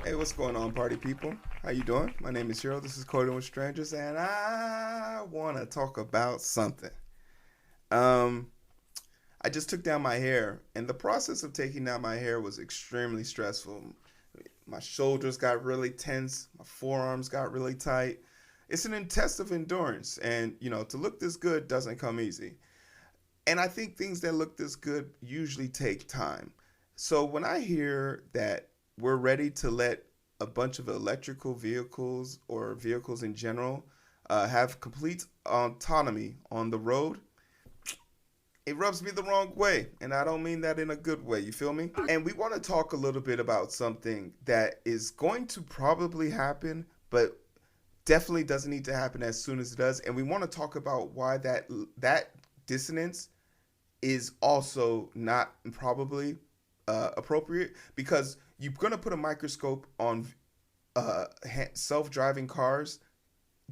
Hey, what's going on, party people? How you doing? My name is Hero. This is Coding with Strangers, and I want to talk about something. Um, I just took down my hair, and the process of taking down my hair was extremely stressful. My shoulders got really tense, my forearms got really tight. It's an test of endurance, and to look this good doesn't come easy. And I think things that look this good usually take time. So when I hear that we're ready to let a bunch of electrical vehicles or vehicles in general have complete autonomy on the road, it rubs me the wrong way. And I don't mean that in a good way. You feel me? And we want to talk a little bit about something that is going to probably happen, but definitely doesn't need to happen as soon as it does. And we want to talk about why that dissonance is also not probably appropriate, because you're going to put a microscope on self-driving cars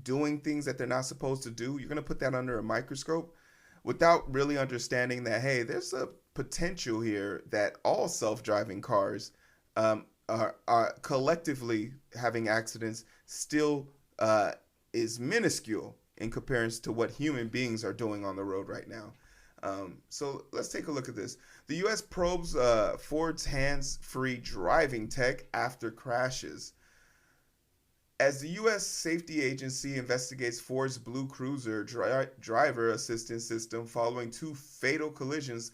doing things that they're not supposed to do. You're going to put that under a microscope without really understanding that, hey, there's a potential here that all self-driving cars are collectively having accidents still is minuscule in comparison to what human beings are doing on the road right now. So let's take a look at this. The U.S. probes Ford's hands-free driving tech after crashes. As the U.S. safety agency investigates Ford's BlueCruise driver assistance system following two fatal collisions,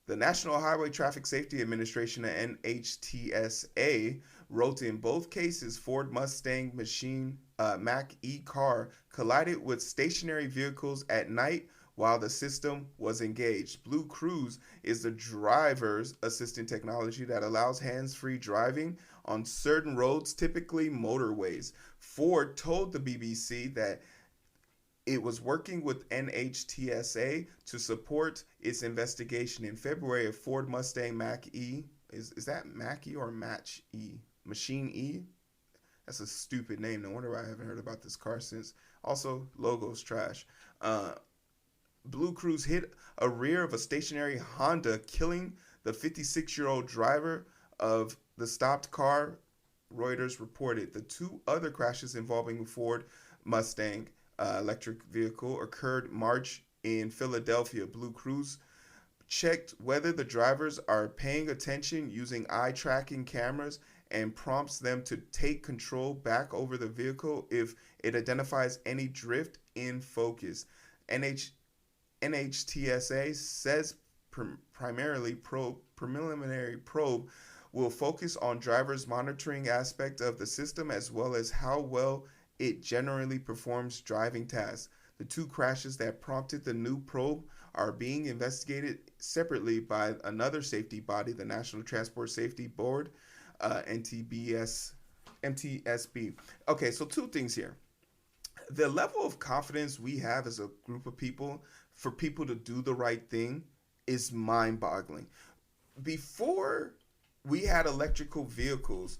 the National Highway Traffic Safety Administration, NHTSA, wrote in both cases Ford Mustang Mach-E car collided with stationary vehicles at night while the system was engaged. BlueCruise is the driver's assistant technology that allows hands-free driving on certain roads, typically motorways. Ford told the BBC that it was working with NHTSA to support its investigation. In February, a Ford Mustang Mach-E, is that Mach-E or Match-E? Machine E? That's a stupid name. No wonder why I haven't heard about this car since. Also, logo's trash. BlueCruise hit a rear of a stationary Honda, killing the 56-year-old driver of the stopped car, Reuters reported. The two other crashes involving Ford Mustang electric vehicle occurred March in Philadelphia. BlueCruise checked whether the drivers are paying attention using eye tracking cameras and prompts them to take control back over the vehicle if it identifies any drift in focus. NHTSA says preliminary probe will focus on drivers' monitoring aspect of the system as well as how well it generally performs driving tasks. The two crashes that prompted the new probe are being investigated separately by another safety body, the National Transport Safety Board, NTSB. Okay, so two things here. The level of confidence we have as a group of people for people to do the right thing is mind-boggling. Before we had electrical vehicles,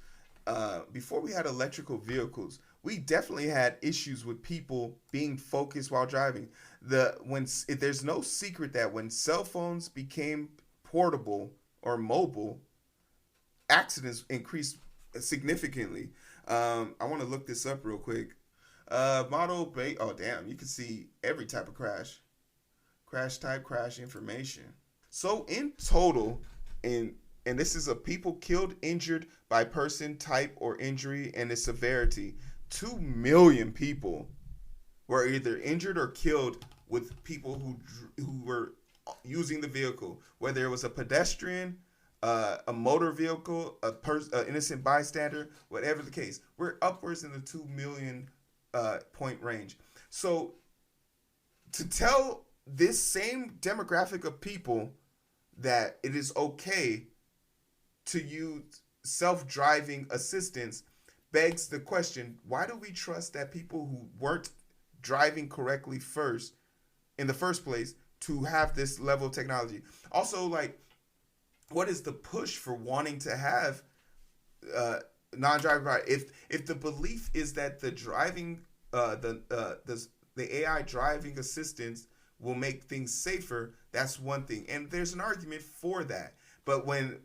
we definitely had issues with people being focused while driving. There's no secret that when cell phones became portable or mobile, accidents increased significantly. I want to look this up real quick. Oh damn, you can see every type of crash type, crash information. So in total, and this is a people killed, injured by person, type, or injury, and its severity. 2 million people were either injured or killed with people who were using the vehicle, whether it was a pedestrian, a motor vehicle, an innocent bystander, whatever the case. We're upwards in the 2 million point range. So to tell this same demographic of people that it is okay to use self-driving assistance begs the question, why do we trust that people who weren't driving correctly in the first place to have this level of technology? Also, like, what is the push for wanting to have non-driving car? If the belief is that the driving the AI driving assistance will make things safer, that's one thing, and there's an argument for that. But when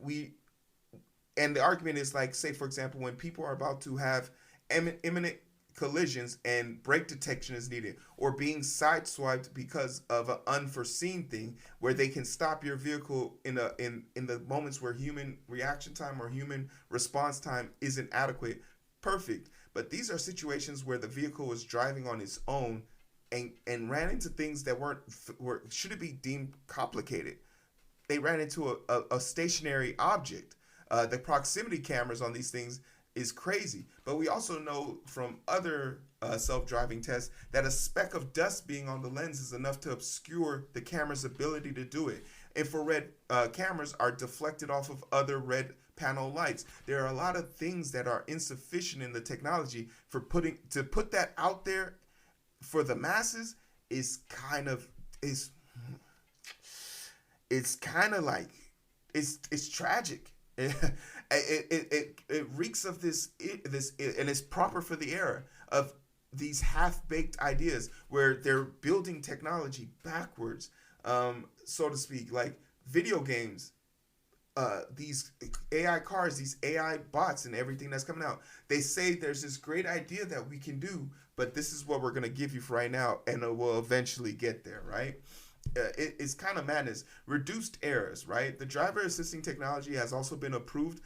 And the argument is like, say for example, when people are about to have imminent collisions and brake detection is needed, or being sideswiped because of an unforeseen thing, where they can stop your vehicle in the moments where human reaction time or human response time isn't adequate. Perfect. But these are situations where the vehicle was driving on its own and ran into things that were shouldn't be deemed complicated. They ran into a stationary object. The proximity cameras on these things is crazy. But we also know from other self-driving tests that a speck of dust being on the lens is enough to obscure the camera's ability to do it. Infrared cameras are deflected off of other red panel lights. There are a lot of things that are insufficient in the technology for put that out there for the masses is kind of is it's kind of like it's tragic. It reeks of and it's proper for the era of these half-baked ideas where they're building technology backwards, so to speak, like video games, these AI cars, these AI bots, and everything that's coming out. They say there's this great idea that we can do, but this is what we're gonna give you for right now, and it will eventually get there, right? It's kind of madness. Reduced errors, right? The driver assisting technology has also been approved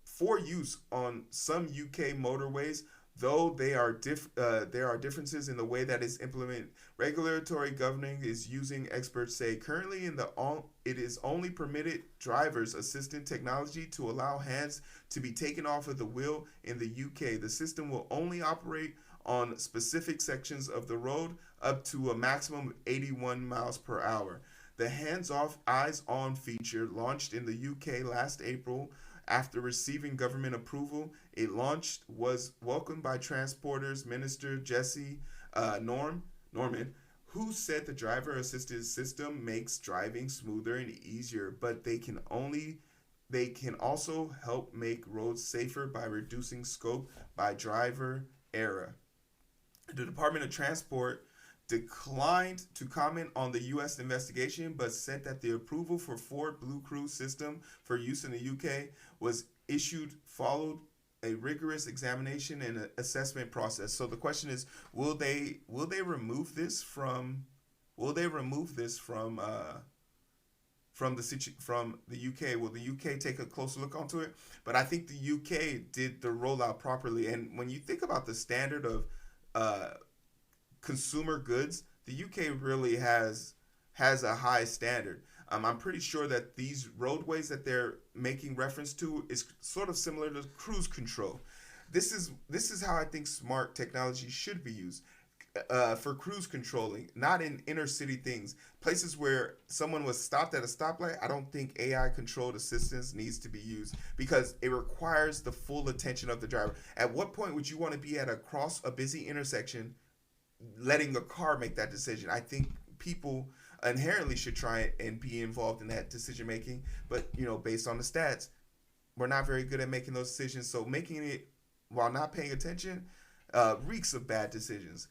for use on some UK motorways, though there are differences in the way that is implemented. Regulatory governing is using, experts say. Currently, it is only permitted driver's assistant technology to allow hands to be taken off of the wheel in the UK. The system will only operate on specific sections of the road up to a maximum of 81 miles per hour. The hands-off, eyes-on feature launched in the UK last April after receiving government approval. It launched was welcomed by Transporters Minister Jesse Norman, who said the driver-assisted system makes driving smoother and easier, but they can also help make roads safer by reducing scope by driver error. The Department of Transport declined to comment on the U.S. investigation, but said that the approval for Ford BlueCruise system for use in the UK was issued followed a rigorous examination and assessment process. So the question is, will they remove this from from the UK? Will the UK take a closer look onto it? But I think the UK did the rollout properly. And when you think about the standard of consumer goods, the UK really has a high standard. I'm pretty sure that these roadways that they're making reference to is sort of similar to cruise control. This is how I think smart technology should be used, for cruise controlling, not in inner city things. Places where someone was stopped at a stoplight, I don't think AI controlled assistance needs to be used because it requires the full attention of the driver. At what point would you want to be at a busy intersection letting a car make that decision? I think people inherently should try and be involved in that decision making, but based on the stats, we're not very good at making those decisions. So making it while not paying attention reeks of bad decisions.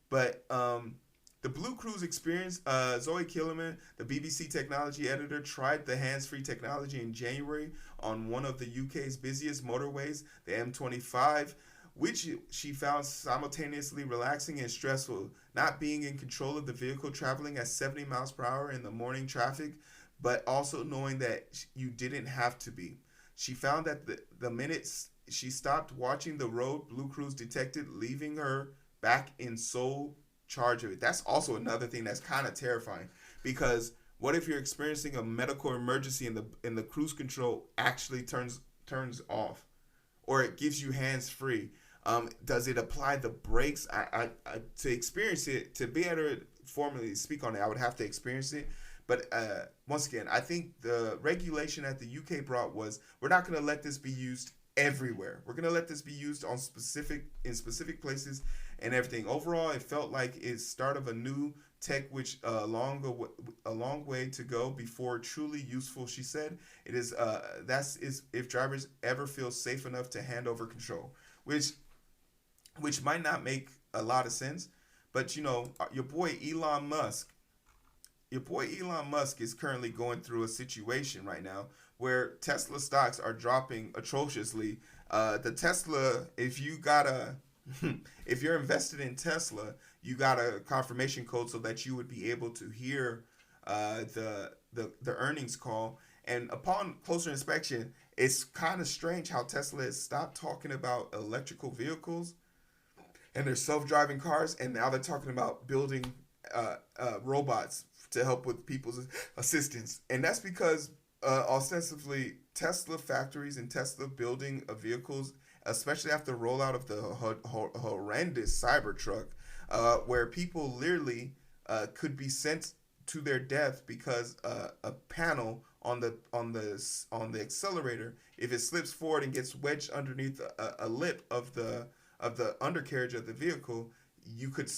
But the BlueCruise experience, Zoe Killerman, the BBC technology editor, tried the hands-free technology in January on one of the UK's busiest motorways, the M25, which she found simultaneously relaxing and stressful, not being in control of the vehicle traveling at 70 miles per hour in the morning traffic, but also knowing that you didn't have to be. She found that the minute she stopped watching the road, BlueCruise detected, leaving her back in sole charge of it. That's also another thing that's kind of terrifying, because what if you're experiencing a medical emergency and the cruise control actually turns off, or it gives you hands free? Does it apply the brakes? I to experience it, to be able to formally speak on it, I would have to experience it. But once again, I think the regulation that the UK brought was, we're not going to let this be used everywhere. We're going to let this be used in specific places and everything. Overall, it felt like it's start of a new tech, which a long way to go before truly useful. She said it is if drivers ever feel safe enough to hand over control, which might not make a lot of sense, but your boy Elon Musk is currently going through a situation right now where Tesla stocks are dropping atrociously. The Tesla, if you got a, if you're invested in Tesla, you got a confirmation code so that you would be able to hear the earnings call. And upon closer inspection, it's kind of strange how Tesla has stopped talking about electrical vehicles and their self-driving cars, and now they're talking about building robots to help with people's assistance. And that's because ostensibly Tesla factories and Tesla building of vehicles, especially after the rollout of the horrendous Cybertruck, where people literally could be sent to their death because a panel on the accelerator, if it slips forward and gets wedged underneath a lip of the undercarriage of the vehicle, you could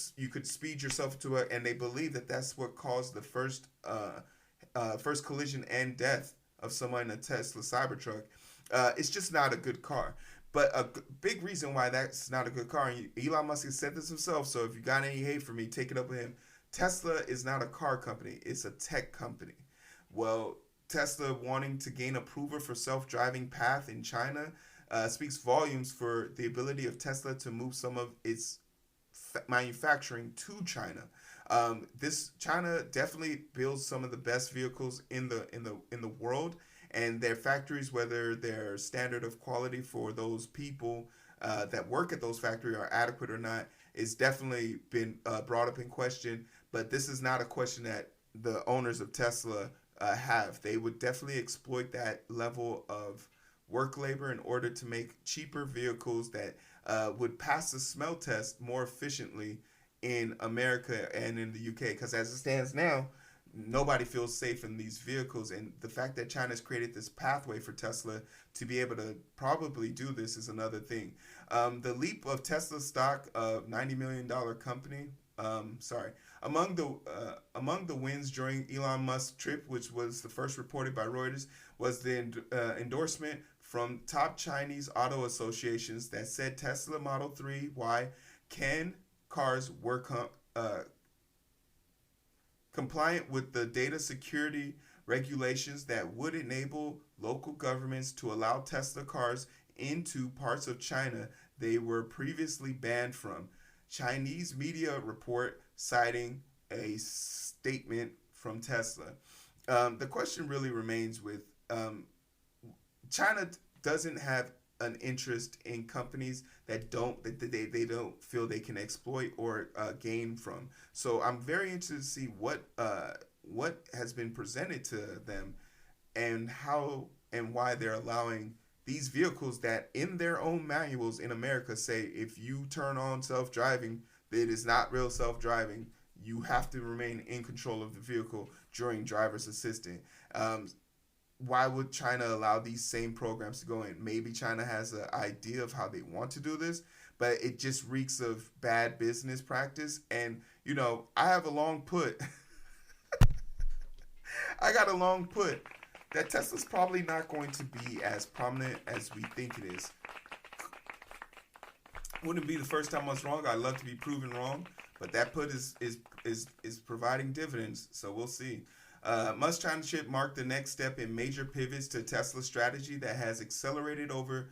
speed yourself to it, and they believe that that's what caused the first collision and death of someone in a Tesla Cybertruck. It's just not a good car. But a big reason why that's not a good car, and Elon Musk has said this himself, so if you got any hate for me, take it up with him. Tesla is not a car company, it's a tech company. Well, Tesla wanting to gain approval for self-driving path in China speaks volumes for the ability of Tesla to move some of its manufacturing to China. This China definitely builds some of the best vehicles in the world, and their factories, whether their standard of quality for those people that work at those factories are adequate or not, is definitely been brought up in question. But this is not a question that the owners of Tesla have. They would definitely exploit that level of work labor in order to make cheaper vehicles that would pass the smell test more efficiently in America and in the UK. Because as it stands now, nobody feels safe in these vehicles, and the fact that China's created this pathway for Tesla to be able to probably do this is another thing. The leap of Tesla stock of $90 million company. Among the wins during Elon Musk's trip, which was the first reported by Reuters, was the endorsement from top Chinese auto associations that said Tesla Model 3 Y can cars were compliant with the data security regulations that would enable local governments to allow Tesla cars into parts of China they were previously banned from. Chinese media report citing a statement from Tesla. The question really remains with China doesn't have an interest in companies that they don't feel they can exploit or gain from. So I'm very interested to see what has been presented to them and how and why they're allowing these vehicles that in their own manuals in America say if you turn on self-driving, it is not real self-driving. You have to remain in control of the vehicle during driver's assistance. Why would China allow these same programs to go in? Maybe China has an idea of how they want to do this, but it just reeks of bad business practice. And, I have a long put. I got a long put that Tesla's probably not going to be as prominent as we think it is. Wouldn't be the first time I was wrong. I'd love to be proven wrong, but that put is providing dividends, so we'll see. Musk China chip marked the next step in major pivots to Tesla's strategy that has accelerated over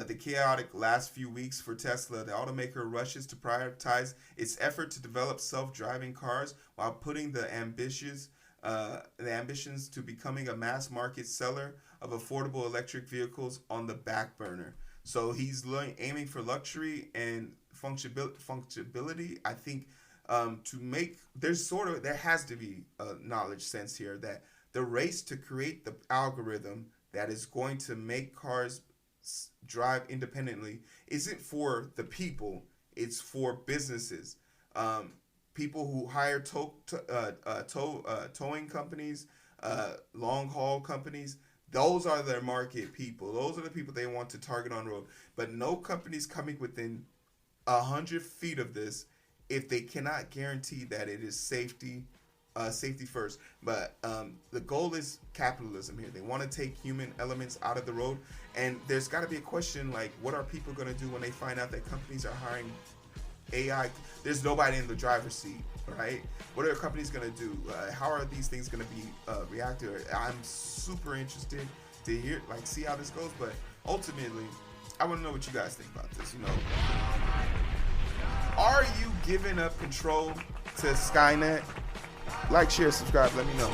the chaotic last few weeks for Tesla. The automaker rushes to prioritize its effort to develop self-driving cars while putting the ambitions to becoming a mass market seller of affordable electric vehicles on the back burner. So he's aiming for luxury and functionality. I think there has to be a knowledge sense here that the race to create the algorithm that is going to make cars drive independently isn't for the people, it's for businesses. People who hire towing companies, long haul companies, those are their market people. Those are the people they want to target on the road. But no company's coming within 100 feet of this if they cannot guarantee that it is safety first. But the goal is capitalism here. They want to take human elements out of the road. And there's got to be a question like, what are people going to do when they find out that companies are hiring AI? There's nobody in the driver's seat, right? What are companies going to do? How are these things going to be reacted? I'm super interested to hear, like, see how this goes. But ultimately, I want to know what you guys think about this. You know, are you giving up control to Skynet? Like, share, subscribe. Let me know.